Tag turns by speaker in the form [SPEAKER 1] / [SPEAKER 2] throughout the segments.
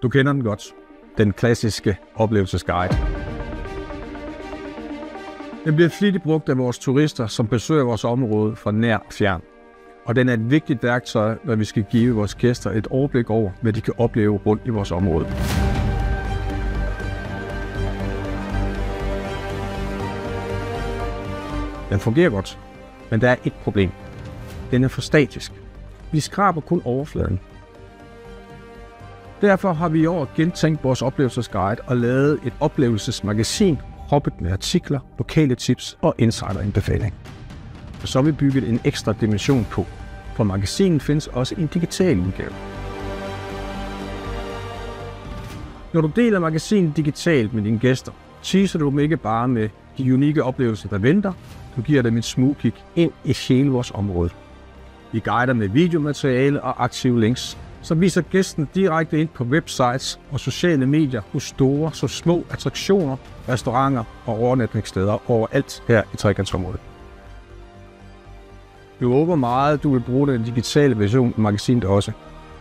[SPEAKER 1] Du kender den godt. Den klassiske oplevelsesguide. Den bliver flittigt brugt af vores turister, som besøger vores område fra nær og fjern. Og den er et vigtigt værktøj, når vi skal give vores gæster et overblik over, hvad de kan opleve rundt i vores område. Den fungerer godt, men der er et problem. Den er for statisk. Vi skraber kun overfladen. Derfor har vi i år gentænkt vores oplevelsesguide og lavet et oplevelsesmagasin, proppet med artikler, lokale tips og insideranbefaling. Og så har vi bygget en ekstra dimension på, for magasinet findes også i en digital udgave. Når du deler magasinet digitalt med dine gæster, teaser du dem ikke bare med de unikke oplevelser, der venter, du giver dem et smugkig ind i hele vores område. Vi guider med videomateriale og aktive links, som viser gæsten direkte ind på websites og sociale medier hos store så små attraktioner, restauranter og overnatningssteder overalt her i trekantsområdet. Vi håber meget, at du vil bruge den digitale version af magasinet også.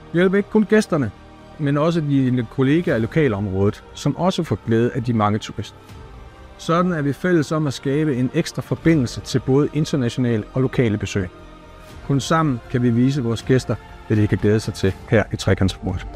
[SPEAKER 1] Det hjælper ikke kun gæsterne, men også dine kollegaer i lokalområdet, som også får glæde af de mange turister. Sådan er vi fælles om at skabe en ekstra forbindelse til både internationale og lokale besøg. Kun sammen kan vi vise vores gæster, hvad de kan glæde sig til her i trekantsområdet.